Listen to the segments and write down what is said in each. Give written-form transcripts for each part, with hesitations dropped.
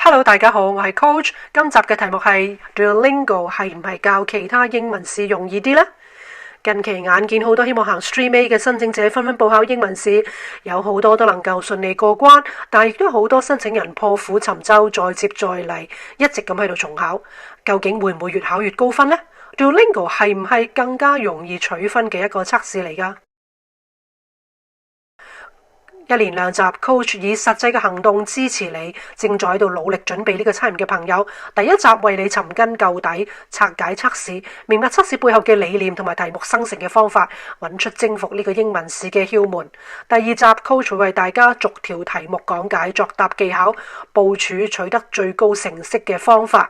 Hello，大家好，我係 Coach。今集嘅題目係 Duolingo 係唔係教其他英文試容易啲呢？近期眼見好多希望行 Stream A 嘅申請者紛紛報考英文試，有好多都能夠順利過關，但亦都有好多申請人破釜沉舟，再接再厲，一直咁喺度重考。究竟會唔會越考越高分呢？ Duolingo 係唔係更加容易取分嘅一個測試嚟㗎？一連兩集 Coach 以實際嘅行動支持你，正在喺度努力準備呢個測驗嘅朋友。第一集為你尋根究底，拆解測試，明白測試背後嘅理念同埋題目生成嘅方法，揾出征服呢個英文試嘅竅門。第二集 Coach 會為大家逐條題目講解作答技巧，部署取得最高成績嘅方法。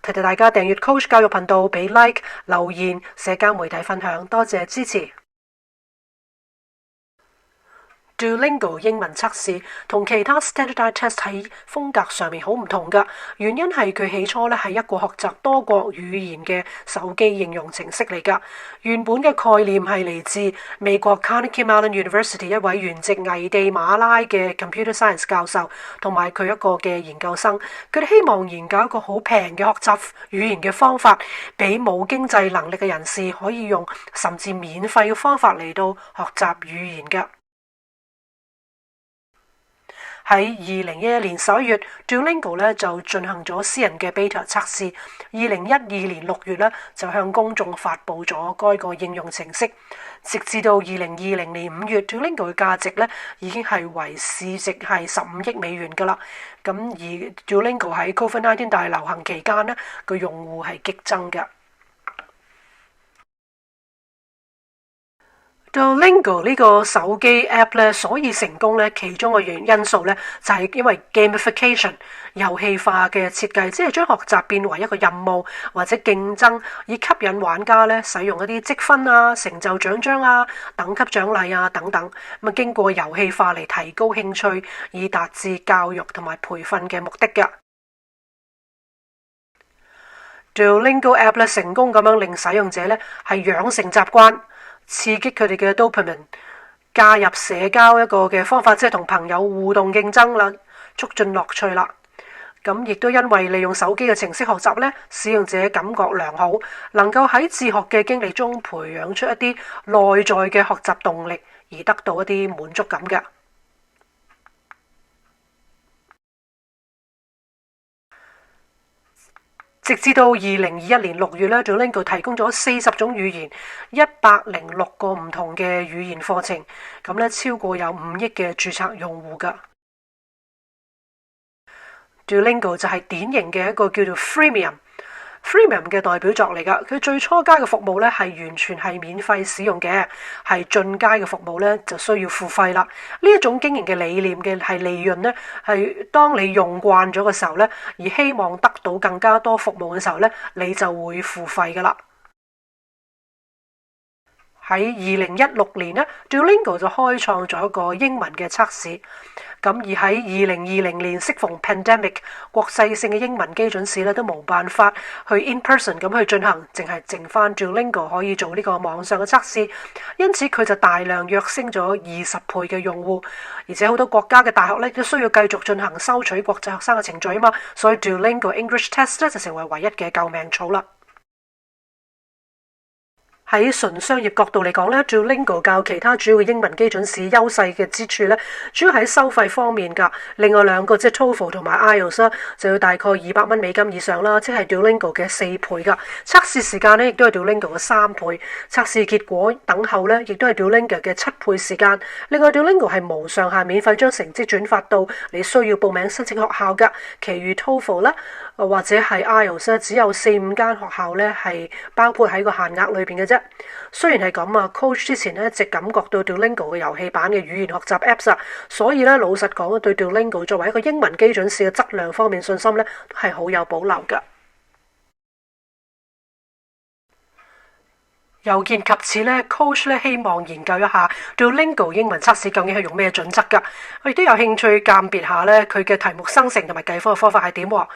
提提大家訂閱 Coach 教育頻道，俾 like 留言、社交媒體分享，多謝支持。Duolingo 英文測試同其他 standardized test 喺風格上面好唔同㗎，原因係佢起初咧係一個學習多國語言嘅手機應用程式嚟㗎。原本嘅概念係嚟自美國 Carnegie Mellon University 一位原籍危地馬拉嘅 computer science 教授同埋佢一個嘅研究生，佢哋希望研究一個好平嘅學習語言嘅方法，俾冇經濟能力嘅人士可以用甚至免費嘅方法嚟到學習語言㗎。喺2011年11月 Duolingo 咧就進行咗私人嘅 beta 測試。2012年6月咧就向公眾發布咗該個應用程式。直至到2020年5月 Duolingo 嘅價值咧已經係為市值係15億美元㗎啦。咁而 Duolingo 喺 COVID-19 大流行期間咧個用戶係激增嘅。Duolingo 呢個手機 app 咧，所以成功咧，其中嘅因素咧，就係因為 gamification 遊戲化嘅設計，即係將學習變為一個任務或者競爭，以吸引玩家咧使用一啲積分啊、成就獎章啊、等級獎勵啊等等。咁啊，經過遊戲化嚟提高興趣，以達至教育同埋培訓嘅目的㗎。Duolingo app 咧成功咁樣令使用者咧係養成習慣。刺激佢哋嘅 dopamine， 加入社交一個嘅方法，即係同朋友互動競爭啦，促進樂趣啦。咁亦都因為利用手機嘅程式學習咧，使用者感覺良好，能夠喺自學嘅經歷中培養出一啲內在嘅學習動力，而得到一啲滿足感嘅。直至到2021年6月咧 Duolingo 提供咗40種語言、106個唔同嘅語言課程，咁咧超過有5億嘅註冊用戶㗎。Duolingo 就係典型嘅一個叫做 freemium 嘅代表作嚟㗎。佢最初階嘅服務咧係完全係免費使用嘅，係進階嘅服務咧就需要付費啦。呢一種經營嘅理念嘅係利潤咧，係當你用慣咗嘅時候咧，而希望得到更加多服務嘅時候咧，你就會付費㗎啦。喺2016年咧 Duolingo 就開創咗一個英文嘅測試。咁而喺2020年適逢 pandemic， 國際性嘅英文基準試咧都冇辦法去 in person 咁去進行，淨係剩翻 Duolingo 可以做呢個網上嘅測試，因此佢就大量躍升咗20倍嘅用戶，而且好多國家嘅大學咧都需要繼續進行收取國際學生嘅程序啊嘛，所以 Duolingo English Test 咧就成為唯一嘅救命草啦。喺純商業角度嚟講咧 Duolingo 較其他主要嘅英文基準試優勢嘅之處咧，主要喺收費方面㗎。另外兩個即係 TOEFL 同埋 IELTS 就要大概200蚊美金以上啦，即係 Duolingo 嘅4倍㗎。測試時間咧亦都係 Duolingo 嘅3倍，測試結果等候咧亦都係 Duolingo 嘅7倍時間。另外 Duolingo 係無上限免費將成績轉發到你需要報名申請學校㗎。其餘 TOEFL 咧或者係 IELTS 只有4-5間學校咧係包括喺個限額裏邊嘅啫。雖然係咁啊 Coach 之前咧一直感覺到 Duolingo 嘅遊戲版嘅語言學習 Apps 啊，所以咧老實講對 Duolingo 作為一個英文基準試嘅質量方面信心咧都係好有保留㗎。有見及此咧，Coach 咧希望研究一下 Duolingo 英文測試究竟係用咩準則㗎。我亦都有興趣鑑別下咧佢嘅題目生成同埋計分嘅方法係點喎。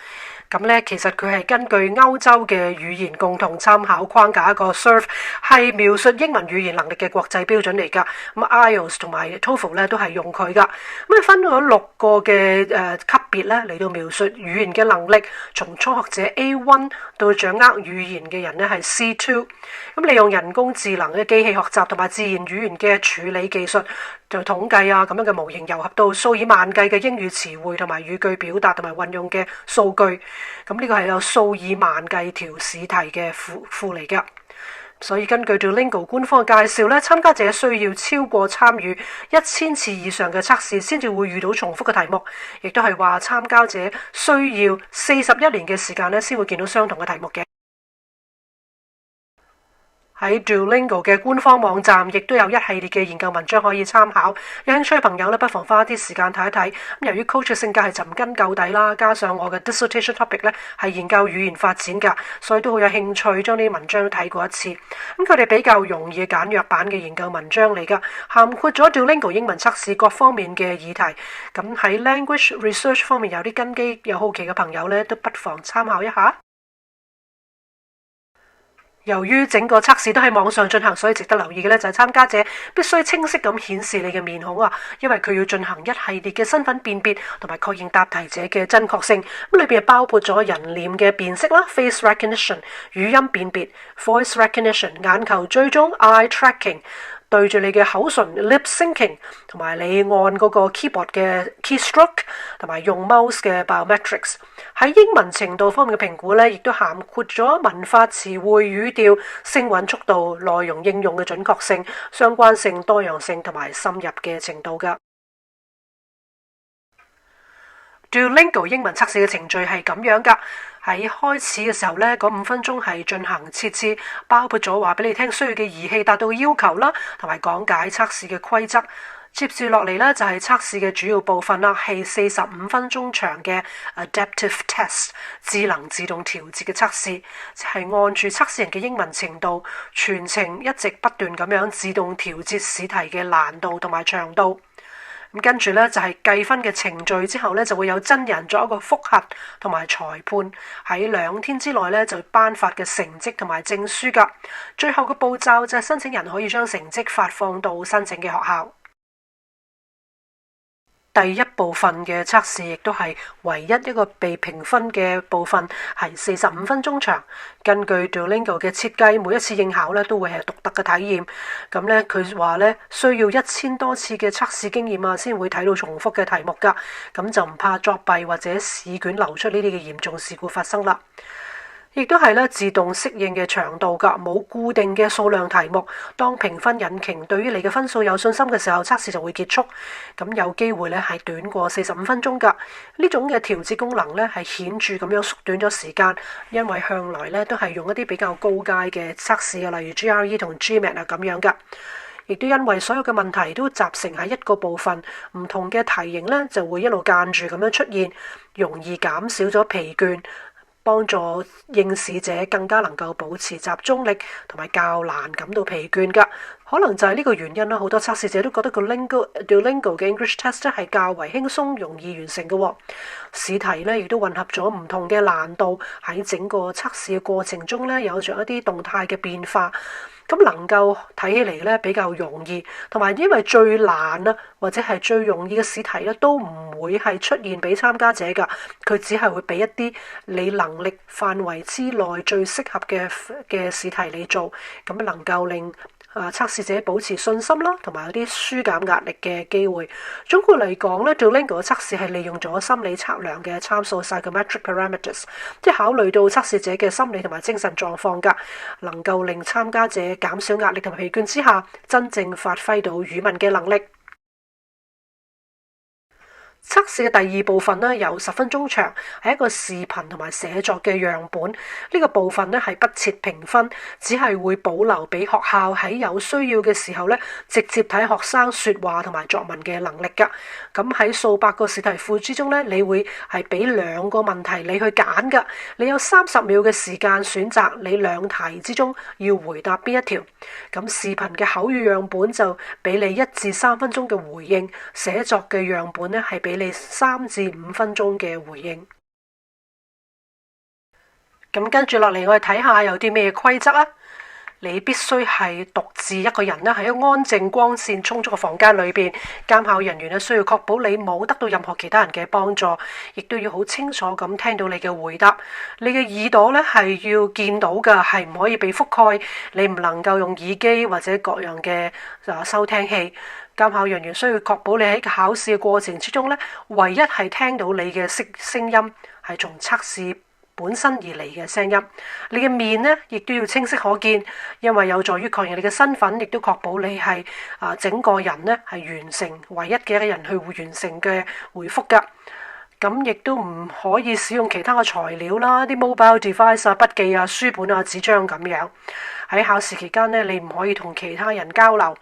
咁咧其實佢係根據歐洲嘅語言共同參考框架一個 SERF 係描述英文語言能力嘅國際標準嚟㗎。咁 IELTS 同埋 TOEFL 咧都係用佢㗎。咁分咗6個嘅級別咧嚟到描述語言嘅能力，從初學者 A1 到掌握語言嘅人咧係 C2。咁利用人工智能嘅機器學習同埋自然語言嘅處理技術，就統計啊咁樣嘅模型，糅合到數以萬計嘅英語詞彙同埋語句表達同埋運用嘅數據。咁呢個係有數以萬計條試題嘅庫嚟㗎。所以根據 Duolingo 官方嘅介紹咧，參加者需要超過參與1000次以上嘅測試，先至會遇到重複嘅題目。亦都係話參加者需要41年嘅時間咧，先會見到相同嘅題目嘅。喺 Duolingo 嘅官方網站，亦都有一系列嘅研究文章可以參考。有興趣嘅朋友咧，不妨花啲時間睇一睇。由於 Coach 嘅性格係尋根究底啦，加上我嘅 dissertation topic 咧係研究語言發展㗎，所以都好有興趣將呢啲文章睇過一次。咁佢哋比較容易簡約版嘅研究文章嚟㗎，涵括咗 Duolingo 英文測試各方面嘅議題。咁喺 language research 方面有啲根基，有好奇嘅朋友咧，都不妨參考一下。由於整個測試都喺網上進行，所以值得留意嘅咧就係參加者必須清晰咁顯示你嘅面孔啊，因為佢要進行一系列嘅身份辨別同埋確認答題者嘅真確性。咁裏邊包括咗人臉嘅辨識啦 （face recognition）、語音辨別 （voice recognition）、眼球追蹤 （eye tracking）、對住你嘅口唇 lip syncing， 同埋你按嗰個 keyboard 嘅 keystroke， 同埋用 mouse 嘅 biometrics。喺英文程度方面嘅評估咧，亦都涵括咗文法、詞彙、語調、聲韻、速度、內容應用嘅準確性、相關性、多樣性同埋深入嘅程度㗎。Duolingo 英文測試嘅程序係咁樣㗎。喺開始嘅時候咧，嗰5分鐘係進行設置，包括咗話俾你聽需要嘅儀器達到要求啦，同埋講解測試嘅規則。接住落嚟咧就係測試嘅主要部分啦，係45分鐘長嘅 Adaptive Test 智能自動調節嘅測試，係按住測試人嘅英文程度，全程一直不斷咁樣自動調節試題嘅難度同埋長度。咁跟住咧就係計分嘅程序，之後咧就會有真人作一個複核同埋裁判，喺2天之內咧就頒發嘅成績同埋證書㗎。最後嘅步驟就係申請人可以將成績發放到申請嘅學校。第一部分嘅測試亦都係唯一一個被評分嘅部分，係45分鐘長。根據 Duolingo 嘅設計，每一次應考咧都會係獨特嘅體驗。咁咧佢話咧需要1000多次嘅測試經驗啊，先會睇到重複嘅題目㗎。咁就唔怕作弊或者試卷流出呢啲嘅嚴重事故發生啦。亦都係咧自動適應嘅長度㗎，冇固定嘅數量題目。當評分引擎對於你嘅分數有信心嘅時候，測試就會結束。咁有機會咧係短過45分鐘㗎。呢種嘅調節功能咧係顯著咁樣縮短咗時間，因為向來咧都係用一啲比較高階嘅測試啊，例如 GRE 同 GMAT 啊咁樣㗎。亦都因為所有嘅問題都集成喺一個部分，唔同嘅題型咧就會一路間住咁樣出現，容易減少咗疲倦，幫助應試者更加能夠保持集中力，同埋較難感到疲倦㗎。可能就係呢個原因啦，好多測試者都覺得個 Duolingo 嘅 English Test 係較為輕鬆容易完成嘅。試題咧亦都混合咗唔同嘅難度，喺整個測試嘅過程中咧有着一啲動態嘅變化。咁能夠睇起嚟咧比較容易，同埋因為最難啊或者係最容易嘅試題咧都唔會係出現俾參加者㗎，佢只係會俾一啲你能力範圍之內最適合嘅試題你做，咁能夠令測試者保持信心啦，同埋有啲舒減壓力嘅機會。總括嚟講咧 Duolingo 嘅測試係利用咗心理測量嘅參數 psychometric parameters， 即係考慮到測試者嘅心理同埋精神狀況㗎，能夠令參加者減少壓力同埋疲倦之下，真正發揮到語文嘅能力。測試嘅第二部分呢，有10分鐘長，係一個視頻同埋寫作嘅樣本。呢個部分呢係不設評分，只係會保留俾學校喺有需要嘅時候呢，直接睇學生説話同埋作文嘅能力㗎。咁喺數百個試題庫之中呢，你會係俾2個問題你去揀㗎。你有30秒嘅時間選擇你2題之中要回答邊一條。咁視頻嘅口語樣本就俾你1至3分鐘嘅回應，寫作嘅樣本呢係俾你3至5分鐘嘅回應。咁跟住落嚟，我哋睇下有啲咩規則啊。你必須係獨自一個人咧，喺一個安靜、光線充足嘅房間裏邊。監考人員咧需要確保你冇得到任何其他人嘅幫助，亦都要好清楚咁聽到你嘅回答。你嘅耳朵咧係要見到嘅，係唔可以被覆蓋。你唔能夠用耳機或者各樣嘅收聽器。監考人員需要確保你喺考試嘅過程之中咧，唯一係聽到你嘅聲音係從測試本身而嚟嘅聲音。你嘅面呢亦都要清晰可見，因為有助於確認你嘅身份，亦都確保你係整個人呢係完成唯一嘅一個人去完成嘅回覆㗎。咁亦都唔可以使用其他嘅材料啦，啲 mobile device 啊、筆記啊、書本啊、紙張咁樣。喺考試期間呢，你唔可以同其他人交流。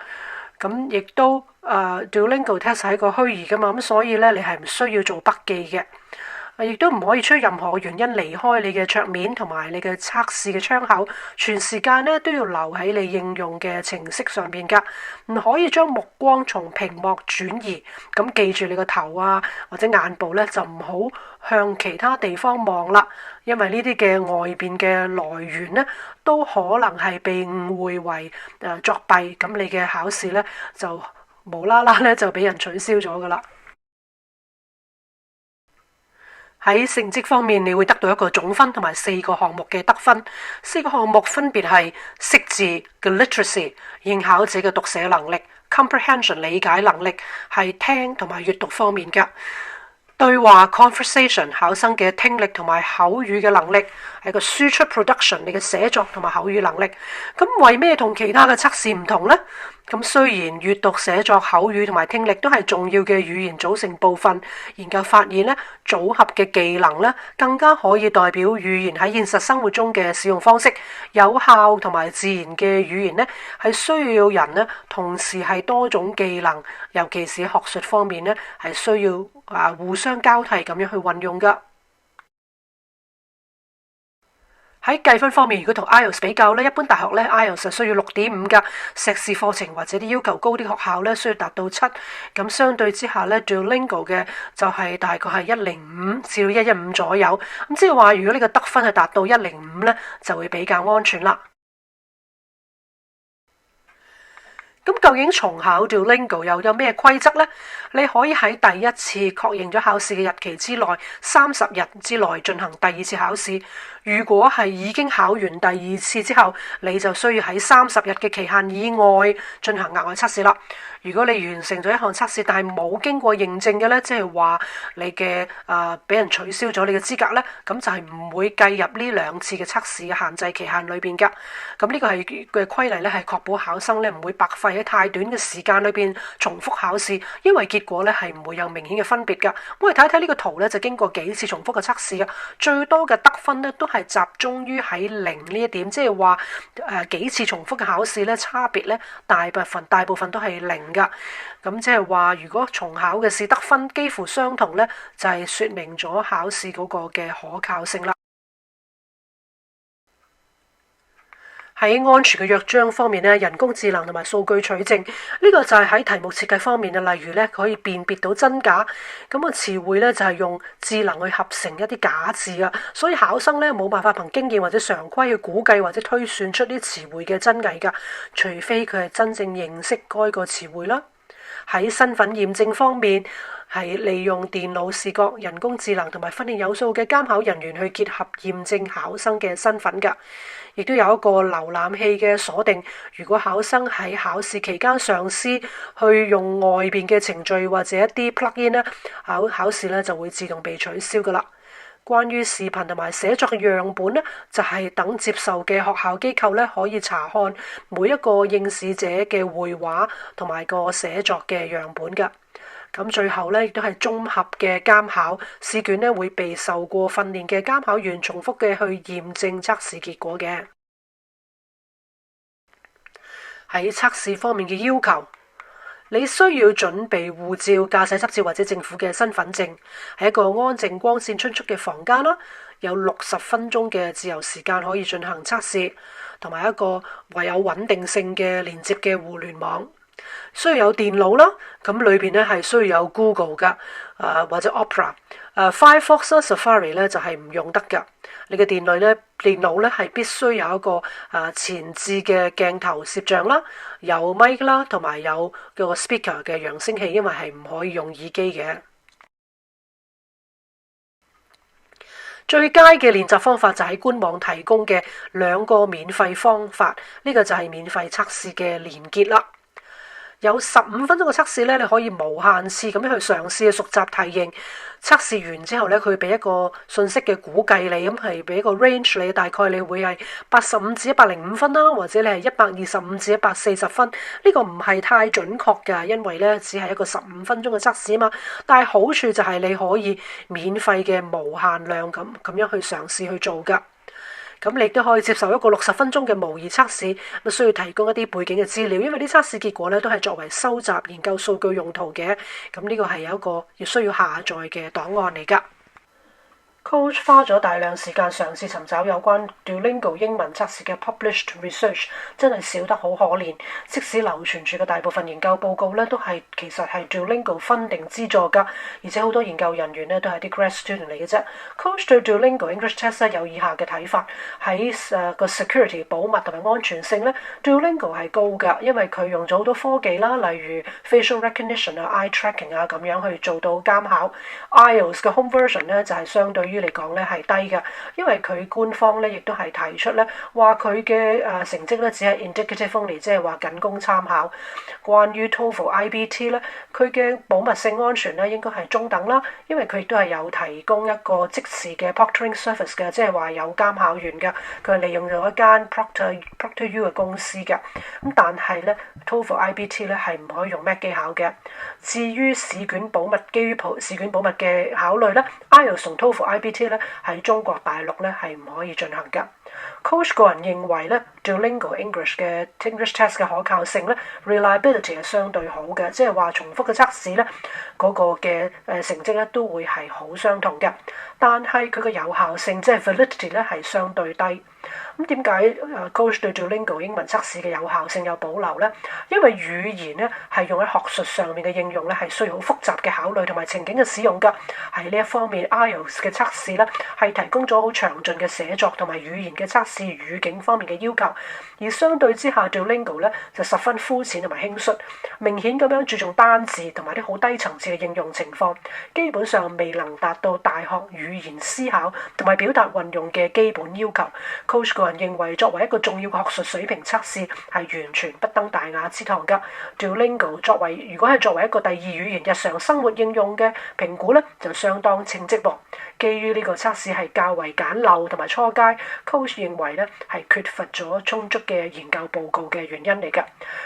咁亦都Duolingo test 係一個虛擬㗎嘛，咁所以呢，你係唔需要做筆記嘅。亦都唔可以出任何原因離開你嘅桌面同埋你嘅測試嘅窗口，全時間咧都要留喺你應用嘅程式上邊㗎，唔可以將目光從屏幕轉移。咁記住你個頭啊或者眼部咧就唔好向其他地方望啦，因為呢啲嘅外邊嘅來源咧都可能係被誤會為作弊，咁你嘅考試咧就無啦啦咧就俾人取消咗㗎啦。喺成績方面，你會得到一個總分同埋4個項目嘅得分。4個項目分別係識字嘅 literacy 應考者嘅讀寫能力、comprehension 理解能力係聽同埋閱讀方面嘅。對話 conversation 考生嘅聽力同埋口語嘅能力，係個輸出 production 你嘅寫作同埋口語能力。咁為咩同其他嘅測試唔同呢？咁雖然閱讀、寫作、口語同埋聽力都係重要嘅語言組成部分，研究發現咧，組合嘅技能咧更加可以代表語言喺現實生活中嘅使用方式。有效同埋自然嘅語言咧，係需要人咧同時係多種技能，尤其是學術方面咧，係需要互相交替咁樣去運用㗎。喺計分方面，如果同 IELTS 比較咧，一般大學咧 IELTS 係需要6.5㗎，碩士課程或者啲要求高啲學校咧需要達到7。咁相對之下咧 Duolingo 嘅就係大概係105至到115左右。咁即係話，如果呢個得分係達到105咧，就會比較安全啦。咁究竟重考 Duolingo 又有咩規則呢？你可以喺第一次確認咗考試嘅日期之內，30日之內進行第二次考試。如果係已經考完第二次之後，你就需要喺30日嘅期限以外進行額外測試啦。如果你完成咗一項測試，但係冇經過認證嘅呢，即係話你嘅俾人取消咗你嘅資格呢，咁就係唔會計入呢2次嘅測試嘅限制期限裏邊㗎。咁呢個係嘅規例呢，係確保考生呢唔會白費喺太短嘅時間裏邊重複考試，因為結果呢係唔會有明顯嘅分別㗎。我哋睇睇呢個圖呢，就經過幾次重複嘅測試㗎，最多嘅得分呢都係集中於喺0呢一點，即係話幾次重複嘅考試呢，差別呢大部分都係0㗎。咁即係話，如果重考嘅試得分幾乎相同呢，就係說明咗考試嗰個嘅可靠性啦。喺安全嘅約章方面咧，人工智能同埋數據取證呢個就係喺題目設計方面啊，例如咧可以辨別到真假，咁個詞彙咧就係用智能去合成一啲假字啊，所以考生咧冇辦法憑經驗或者常規去估計或者推算出啲詞彙嘅真偽㗎，除非佢係真正認識該個詞彙啦。喺身份驗證方面，係利用電腦視覺、人工智能同埋訓練有素嘅監考人員去結合驗證考生嘅身份㗎。亦都有一個瀏覽器嘅鎖定，如果考生喺考試期間嘗試去用外邊嘅程序或者一啲 plug-in 咧，考試咧就會自動被取消㗎啦。關於視頻同埋寫作嘅樣本咧，就係等接受嘅學校機構咧可以查看每一個應試者嘅繪畫同埋個寫作嘅樣本㗎。咁最後咧亦都係綜合嘅監考試卷咧，會被受過訓練嘅監考員重複嘅去驗證測試結果嘅。喺測試方面嘅要求，你需要準備護照、駕駛執照或者政府嘅身份證，喺一個安靜、光線充足嘅房間啦，有60分鐘嘅自由時間可以進行測試，同埋一個唯有穩定性嘅連接嘅互聯網。需要有電腦啦，咁裏邊咧係需要有 Google 噶，或者 Opera，Firefox、Safari 咧就係唔用得噶。你嘅電腦咧係必須有一個前置嘅鏡頭攝像啦，有咪啦，同埋有個 speaker 嘅揚聲器，因為係唔可以用耳機嘅。最佳嘅練習方法就係官網提供嘅2個免費方法，呢個就係免費測試嘅連結啦。有15分鐘嘅測試咧，你可以無限次咁樣去嘗試去熟習題型。測試完之後咧，佢俾一個信息嘅估計你，咁係俾一個 range你，大概你會係85至105分啦，或者你係125至140分。呢個唔係太準確㗎，因為咧只係一個15分鐘嘅測試啊嘛。但係好處就係你可以免費嘅無限量咁樣去嘗試去做㗎。咁你亦都可以接受一個60分鐘嘅模擬測試，咁需要提供一啲背景嘅資料，因為啲測試結果咧都係作為收集研究數據用途嘅。咁呢個係有一個需要下載嘅檔案嚟㗎。Coach 花咗大量時間嘗試尋找有關 Duolingo 英文測試嘅 published research， 真係少得好可憐。即使流傳住嘅大部分研究報告咧，都係其實係 Duolingo 分定資助㗎，而且好多研究人員咧都係啲 grad student 嚟嘅啫。Coach 對 Duolingo English Test 有以下嘅睇法：喺個 security 保密同埋安全性咧 ，Duolingo 係高㗎，因為佢用咗好多科技啦，例如 facial recognition 啊、eye tracking 啊咁樣去做到監考。IELTS 嘅 home version 咧就係相對於嚟講咧係低嘅，因為佢官方咧亦都係提出咧話佢嘅成績咧只係 indicative only， 即係話僅供參考。關於 TOEFL IBT 咧，佢嘅保密性安全咧應該係中等啦，因為佢亦都係有提供一個即時嘅 proctoring service 嘅，即係話有監考員嘅，佢係利用咗一間 ProctorU 嘅公司嘅。咁但係咧 TOEFL IBT 咧係唔可以用 Mac 機考嘅。至於試卷保密，基於試卷保密嘅考慮咧 IELTS 同 TOEFL IBT 咧喺中國大陸咧係唔可以進行㗎。Coach 個人認為咧 Duolingo English 嘅 English Test 嘅可靠性咧 reliability 係相對好嘅，即係話重複嘅測試咧嗰個嘅成績咧都會係好相同嘅，但係佢嘅有效性即係 validity 咧係相對低。咁點解Coach 對 Duolingo 英文測試嘅有效性有保留呢？因為語言咧係用喺學術上面嘅應用咧係需要好複雜嘅考慮同埋情景嘅使用㗎。喺呢一方面 IELTS 嘅測試咧係提供咗好詳盡嘅寫作同埋語言嘅測試語境方面嘅要求，而相對之下 Duolingo 咧就十分膚淺同埋輕率，明顯咁樣注重單字同埋啲好低層次嘅應用情況，基本上未能達到大學語言思考同埋表達運用嘅基本要求。Coach 個人認為作為一個重要嘅學術水平測試係完全不登大雅之堂㗎。Duolingo 如果係作為一個第二語言日常生活應用嘅評估咧，就相當稱職喎。基於呢個測試係較為簡陋同埋初階 ，Coach 認為咧係缺乏咗充足嘅研究報告嘅原因嚟㗎。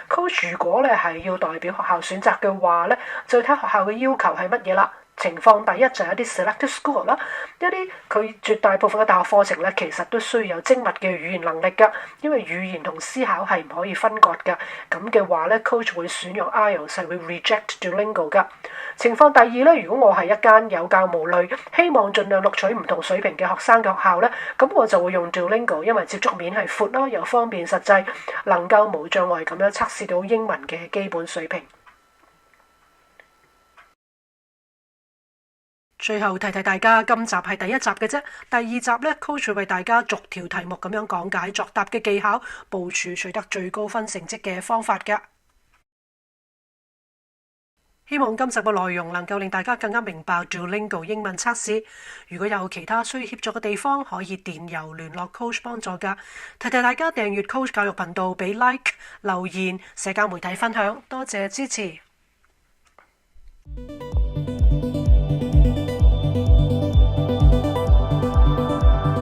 Coach 如果咧係要代表學校選擇嘅話咧，就睇學校嘅要求係乜嘢啦。情況第一就係一啲 selective school 啦，一啲佢絕大部分嘅大學課程咧，其實都需要有精密嘅語言能力㗎，因為語言同思考係唔可以分割㗎。咁嘅話咧 ，Coach 會選用 IELTS 係會 reject Duolingo 㗎。情況第二咧，如果我係一間有教無類，希望盡量錄取唔同水平嘅學生嘅學校咧，咁我就會用 Duolingo，因為接觸面係闊啦，又方便實際，能夠無障礙咁樣測試到英文嘅基本水平。最後提提大家，今集係第一集嘅啫，第二集呢 Coach 會為大家逐條題目咁樣講解作答嘅技巧，部署取得最高分成績嘅方法㗎。希望今集嘅內容能夠令大家更加明白 Duolingo 英文測試。如果有其他需要協助嘅地方，可以電郵聯絡 Coach 幫助㗎。提提大家訂閱 Coach 教育頻道，俾 like、留言、社交媒體分享，多謝支持。